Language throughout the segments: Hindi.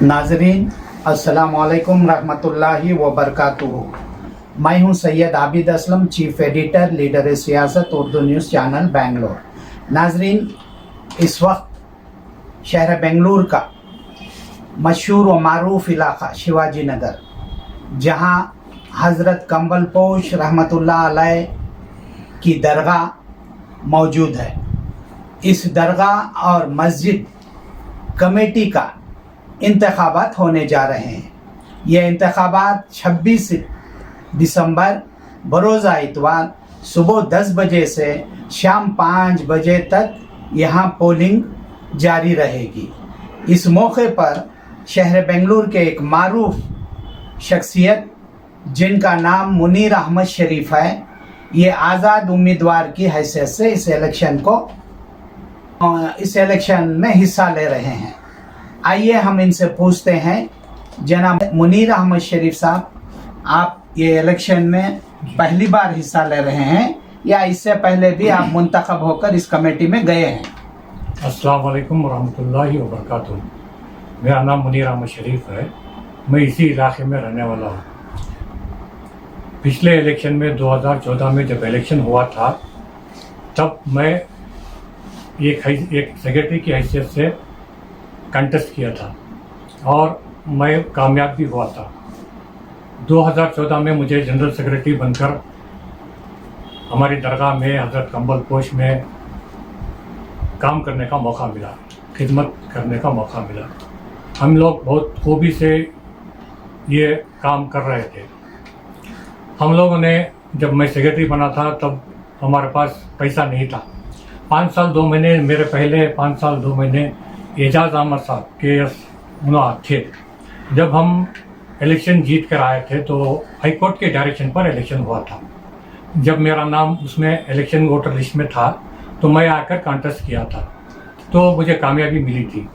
नाजरीन अस्सलाम वालेकुम रहमतुल्लाहि व बरकातुहू। मैं हूं Syed Abid Aslam, chief editor, leader सियासत, उर्दू न्यूज़ चैनल बेंगलोर। नाजरीन, इस वक्त शहर बेंगलुरु का मशहूर व मारूफ इलाका शिवाजी नगर, जहां हज़रत कंबलपोश रहमतुल्लाह अलैह की दरगाह मौजूद है। इस दरगाह और मस्जिद कमेटी का इंतखाबात होने जा रहे हैं। ये इंतखाबात 26 दिसंबर बरोज़ा इतवार सुबह 10 बजे से शाम 5 बजे तक यहाँ पोलिंग जारी रहेगी। इस मौके पर शहर बेंगलुरु के एक मारूफ शख्सियत जिनका नाम मुनीर अहमद शरीफ है, ये आज़ाद उम्मीदवार की हैसियत से इस इलेक्शन में हिस्सा ले रहे हैं। आइए हम इनसे पूछते हैं, जनाब मुनीर अहमद शरीफ साहब, आप ये इलेक्शन में पहली बार हिस्सा ले रहे हैं या इससे पहले भी आप मुंतखब होकर इस कमेटी में गए हैं? अस्सलाम वालेकुम वरहमतुल्लाहि वबरकातुहू। मेरा नाम मुनीर अहमद शरीफ है। मैं इसी इलाके में रहने वाला हूँ। पिछले इलेक्शन में 2014 में जब इलेक्शन हुआ था, तब मैं एक सेक्रेटरी की हैसियत से कंटेस्ट किया था और मैं कामयाब भी हुआ था। 2014 में मुझे जनरल सेक्रेटरी बनकर हमारी दरगाह में हज़रत कंबलपोश में काम करने का मौका मिला, खिदमत करने का मौका मिला। हम लोग बहुत खूबी से ये काम कर रहे थे। हम लोगों ने, जब मैं सेक्रेटरी बना था तब हमारे पास पैसा नहीं था। 5 साल 2 महीने मेरे पहले 5 साल 2 महीने एजाज अहमद साहब KS थे। जब हम इलेक्शन जीत कर आए थे तो हाई कोर्ट के डायरेक्शन पर इलेक्शन हुआ था। जब मेरा नाम उसमें इलेक्शन वोटर लिस्ट में था तो मैं आकर कॉन्टेस्ट किया था, तो मुझे कामयाबी मिली थी।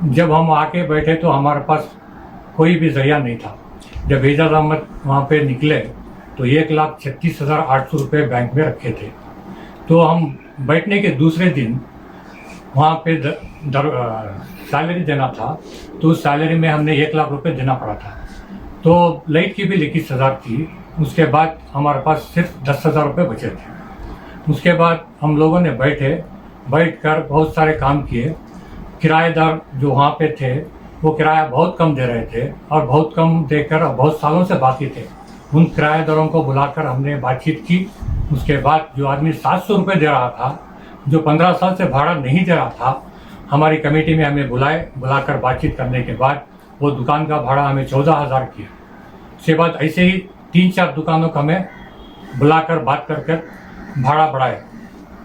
जब हम आके बैठे तो हमारे पास कोई भी जरिया नहीं था। जब एजाज अहमद वहाँ पे निकले तो 1,36,800 रुपये बैंक में रखे थे। तो हम बैठने के दूसरे दिन वहाँ पे सैलरी देना था, तो उस सैलरी में हमने 1 लाख रुपए देना पड़ा था। तो लाइट की बिल 21,000 थी। उसके बाद हमारे पास सिर्फ 10,000 रुपये बचे थे। उसके बाद हम लोगों ने बैठकर बहुत सारे काम किए। किराएदार जो वहाँ पे थे वो किराया बहुत कम दे रहे थे और बहुत कम देकर बहुत सालों से बाकी थे। उन किराएदारों को बुलाकर हमने बातचीत की। उसके बाद जो आदमी 700 रुपये दे रहा था, जो 15 साल से भाड़ा नहीं दे रहा था, हमारी कमेटी में हमें बुलाकर बातचीत करने के बाद वो दुकान का भाड़ा हमें 14,000 किया। उसके बाद ऐसे ही 3-4 दुकानों का हमें बुलाकर बात कर भाड़ा बढ़ाए।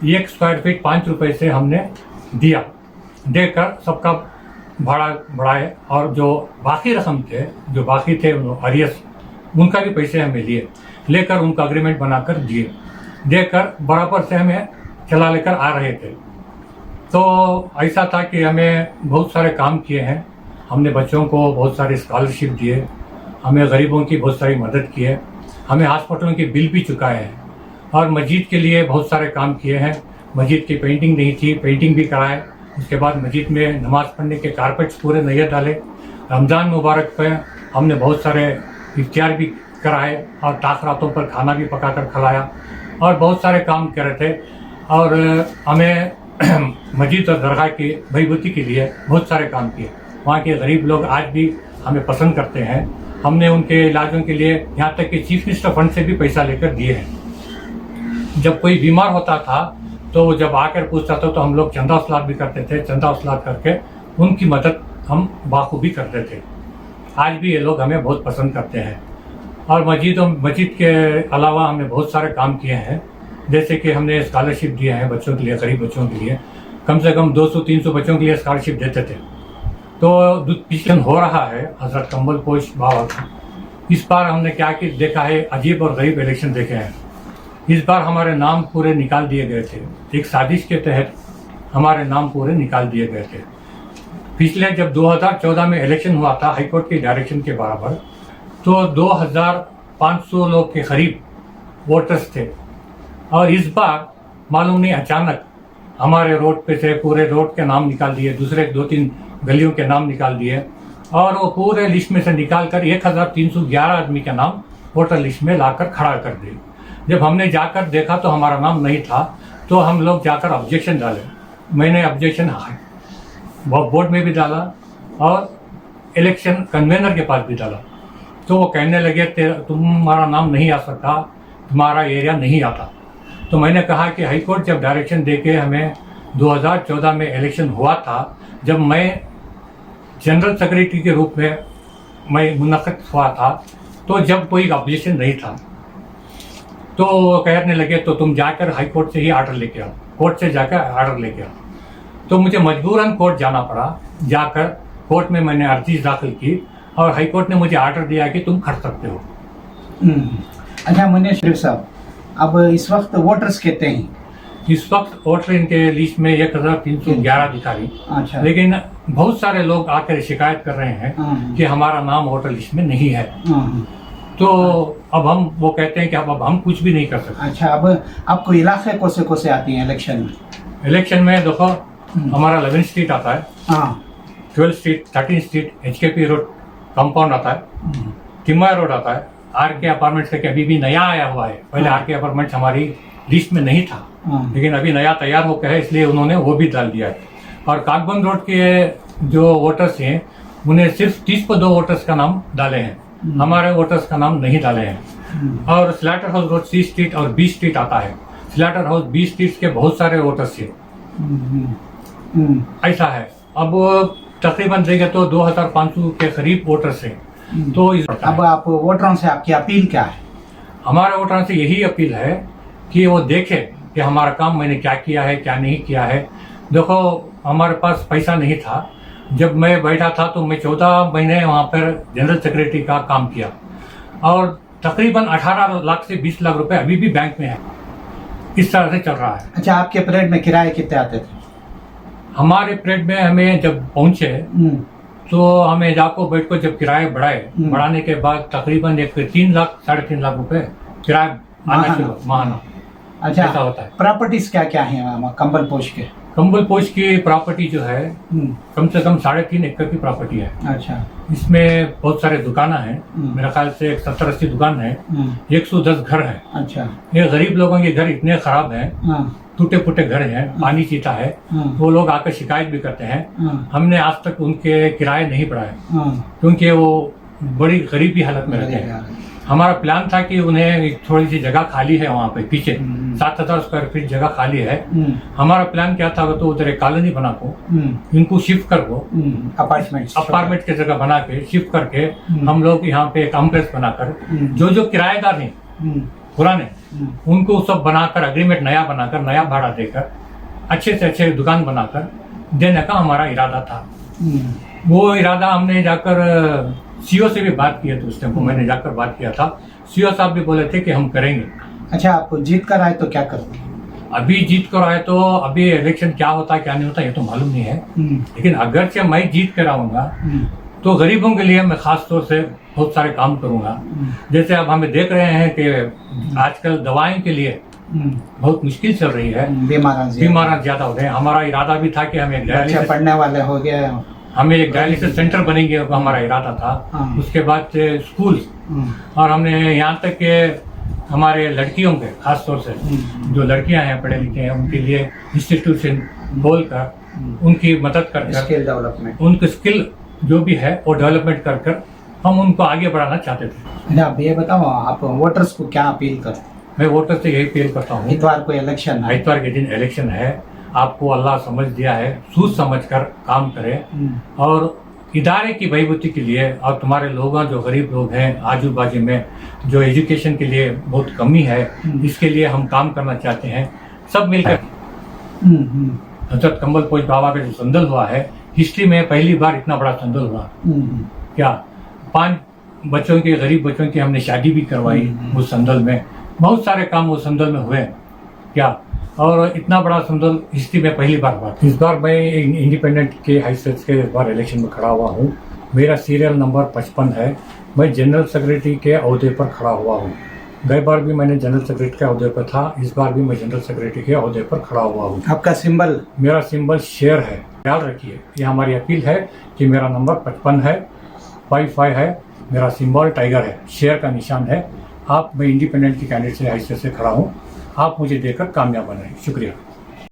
1 स्क्वायर फीट 5 रुपये से हमने देकर सबका भाड़ा बढ़ाए। और जो बाकी रकम थे, जो बाकी थे अरियस, उनका भी पैसे हमें लेकर उनका अग्रीमेंट बनाकर देकर बराबर से हमें चला लेकर आ रहे थे। तो ऐसा था कि हमें बहुत सारे काम किए हैं। हमने बच्चों को बहुत सारे स्कॉलरशिप दिए, हमें गरीबों की बहुत सारी मदद की है, हमें हॉस्पिटलों के बिल भी चुकाए हैं और मस्जिद के लिए बहुत सारे काम किए हैं। मस्जिद की पेंटिंग नहीं थी, पेंटिंग भी कराए। उसके बाद मस्जिद में नमाज़ पढ़ने के कारपेट्स पूरे नए डाले। रमज़ान मुबारक पे हमने बहुत सारे इफ्तियार भी कराए और ताख़रातों पर खाना भी पकाकर खिलाया और बहुत सारे काम कर रहे थे। और हमें मस्जिद और दरगाह की बहिबूती के लिए बहुत सारे काम किए। वहाँ के गरीब लोग आज भी हमें पसंद करते हैं। हमने उनके इलाजों के लिए यहाँ तक कि चीफ मिनिस्टर फंड से भी पैसा लेकर दिए हैं। जब कोई बीमार होता था तो जब आकर पूछता था तो हम लोग चंदा वसूलात भी करते थे। चंदा वसूलात करके उनकी मदद हम बाखूबी करते थे। आज भी ये लोग हमें बहुत पसंद करते हैं। और मस्जिद के अलावा हमने बहुत सारे काम किए हैं, जैसे कि हमने स्कॉलरशिप दिए हैं बच्चों के लिए, गरीब बच्चों के लिए। कम से कम 200-300 बच्चों के लिए स्कॉलरशिप देते थे। तो पिछले हो रहा है हज़रत कंबलपोश बाबा का। इस बार हमने क्या कि देखा है, अजीब और गरीब इलेक्शन देखे हैं। इस बार हमारे नाम पूरे निकाल दिए गए थे। एक साजिश के तहत हमारे नाम पूरे निकाल दिए गए थे। पिछले जब 2014 में इलेक्शन हुआ था हाईकोर्ट के डायरेक्शन के बराबर, तो 2,500 लोग के करीब वोटर्स थे। और इस बार मालूम नहीं अचानक हमारे रोड पे से पूरे रोड के नाम निकाल दिए, दूसरे 2-3 गलियों के नाम निकाल दिए और वो पूरे लिस्ट में से निकाल कर 1311 आदमी का नाम वोटर लिस्ट में लाकर खड़ा कर दी। जब हमने जाकर देखा तो हमारा नाम नहीं था, तो हम लोग जाकर ऑब्जेक्शन डाले। मैंने ऑब्जेक्शन बोर्ड में भी डाला और इलेक्शन कन्वेनर के पास भी डाला। तो वो कहने लगे तुम्हारा नाम नहीं आ सकता, तुम्हारा एरिया नहीं आता। तो मैंने कहा कि हाई कोर्ट जब डायरेक्शन देके हमें 2014 में इलेक्शन हुआ था, जब मैं जनरल सेक्रेटरी के रूप में मैं मुनक़िद हुआ था, तो जब कोई ऑब्जेक्शन नहीं था, तो वो कहने लगे तो तुम जाकर हाई कोर्ट से ही आर्डर लेके आओ, कोर्ट से जाकर आर्डर लेके आओ। तो मुझे मजबूरन कोर्ट जाना पड़ा। जाकर कोर्ट में मैंने अर्जी दाखिल की और हाई कोर्ट ने मुझे आर्डर दिया कि तुम खड़ सकते हो। अच्छा मुनीर शरीफ साहब, अब इस वक्त वोटर्स कहते हैं, इस वक्त वोटर इनके लिस्ट में 1311 अधिकारी, अच्छा, लेकिन बहुत सारे लोग आकर शिकायत कर रहे हैं कि हमारा नाम वोटर लिस्ट में नहीं है। तो अब हम वो कहते हैं कि अब हम कुछ भी नहीं कर सकते। अच्छा, अब आपको इलाके कौन से आती हैं इलेक्शन में? इलेक्शन में देखो हमारा 11 स्ट्रीट आता है, 12 street, 13 street, HKP road compound आता है, टिम्बर रोड आता है, RK अपार्टमेंट्स के अभी भी नया आया हुआ है। पहले RK अपार्टमेंट्स हमारी लिस्ट में नहीं था, लेकिन अभी नया तैयार होकर है, इसलिए उन्होंने वो भी डाल दिया है। और काकबंद रोड के जो वोटर्स हैं उन्हें सिर्फ 30 पर 2 वोटर्स का नाम डाले हैं, हमारे वोटर्स का नाम नहीं डाले हैं। और Slater house road C street और B स्ट्रीट आता है। स्लैटर हाउस B स्ट्रीट के बहुत सारे वोटर्स थे, ऐसा है। अब तकरीबन देखे तो 2500 के करीब वोटर्स हैं। तो अब आप वोटरों से आपकी अपील क्या है? हमारे वोटरों से यही अपील है कि वो देखे कि हमारा काम मैंने क्या किया है, क्या नहीं किया है। देखो हमारे पास पैसा नहीं था, जब मैं बैठा था तो मैं 14 महीने वहाँ पर जनरल सेक्रेटरी का काम किया और तकरीबन 18 लाख से 20 लाख रुपए अभी भी बैंक में है। इस तरह से चल रहा है। अच्छा, आपके परेड में किराए कितने आते थे? हमारे परेड में हमें जब पहुंचे तो हमें जाको बैठ को जब किराए बढ़ाने के बाद तकरीबन 3 लाख 3.5 लाख रुपए किराया आना शुरू महाना। अच्छा, ऐसा होता है। प्रॉपर्टीज क्या क्या है कंबल पोश के? कंबल पोश की प्रॉपर्टी जो है कम से कम 3.5 एकड़ की प्रॉपर्टी है। अच्छा, इसमें बहुत सारे दुकान हैं, मेरा ख्याल से 70-80 दुकान है, 110 घर है। अच्छा, ये गरीब लोगों के घर इतने खराब हैं, टूटे फूटे घर हैं, पानी चीता है, वो लोग आकर शिकायत भी करते हैं। हमने आज तक उनके किराए नहीं बढ़ाए क्योंकि वो बड़ी गरीबी हालत में रहते हैं। हमारा प्लान था कि उन्हें एक थोड़ी सी जगह खाली है वहाँ पे पीछे 7,000 स्क्वायर फीट जगह खाली है। हमारा प्लान क्या था तो उधर एक कॉलोनी बना को इनको शिफ्ट कर को अपार्टमेंट की जगह बना के शिफ्ट करके हम लोग यहाँ पे एक कॉम्प्लेक्स बनाकर जो किराएदार हैं पुराने उनको सब बनाकर अग्रीमेंट नया बनाकर नया भाड़ा देकर अच्छे से अच्छे दुकान बनाकर देने का हमारा इरादा था। वो इरादा हमने जाकर सीओ से भी बात किया तो उस टाइम को मैंने जाकर बात किया था। सीओ साहब भी बोले थे कि हम करेंगे। अच्छा, आप जीत कर आए तो क्या करते? अभी जीत कर आए तो अभी इलेक्शन क्या होता है क्या नहीं होता ये तो मालूम नहीं है, लेकिन अगर से मैं जीत कर आऊंगा तो गरीबों के लिए मैं खास तौर से बहुत सारे काम करूंगा। जैसे अब हमें देख रहे हैं कि आजकल दवाएं के लिए बहुत मुश्किल चल रही है, बीमार ज्यादा हो गए। हमारा इरादा भी था कि हम एक डायलिसिस पढ़ने वाले हो गए, हमें एक डायलिसिस सेंटर बनेंगे, हमारा इरादा था। उसके बाद स्कूल और हमने यहाँ तक के हमारे लड़कियों के खास तौर से जो लड़कियां हैं पढ़े लिखे हैं उनके लिए इंस्टीट्यूशन खोल कर उनकी मदद कर स्किल डेवलपमेंट, उनके स्किल जो भी है वो डेवलपमेंट कर हम उनको आगे बढ़ाना चाहते थे। आप ये बताओ, आप वोटर्स को क्या अपील करते? मैं वोटर से यही अपील करता हूँ, इतवार को इलेक्शन है, इतवार के दिन इलेक्शन है, आपको अल्लाह समझ दिया है, सोच समझ कर काम करें और इदारे की बहिबूती के लिए और तुम्हारे लोगों जो गरीब लोग हैं आजू बाजू में जो एजुकेशन के लिए बहुत कमी है इसके लिए हम काम करना चाहते हैं सब मिलकर। हजरत कंबल पोश बाबा का जो संदल हुआ है हिस्ट्री में पहली बार इतना बड़ा संदल हुआ। क्या 5 बच्चों के गरीब बच्चों की हमने शादी भी करवाई उस संदल में, बहुत सारे काम उस संदल में हुए क्या, और इतना बड़ा संदल हिस्ट्री में पहली बार हुआ। इस बार मैं इंडिपेंडेंट के हैसियत से इस बार इलेक्शन में खड़ा हुआ हूँ। मेरा सीरियल नंबर 55 है। मैं जनरल सेक्रेटरी के अहदे पर खड़ा हुआ हूँ। गई बार भी मैंने जनरल सेक्रेटरी के अहदे पर था, इस बार भी मैं जनरल सेक्रेटरी के अहदे पर खड़ा हुआ हूँ। आपका सिंबल? मेरा सिंबल शेर है। ख्याल रखिए, ये हमारी अपील है कि मेरा नंबर 55 है 5 है, मेरा सिंबल टाइगर है, शेयर का निशान है। मैं इंडिपेंडेंट की कैंडिडेट से हैसियत से खड़ा हूँ। आप मुझे देकर कामयाब बनाएं। शुक्रिया।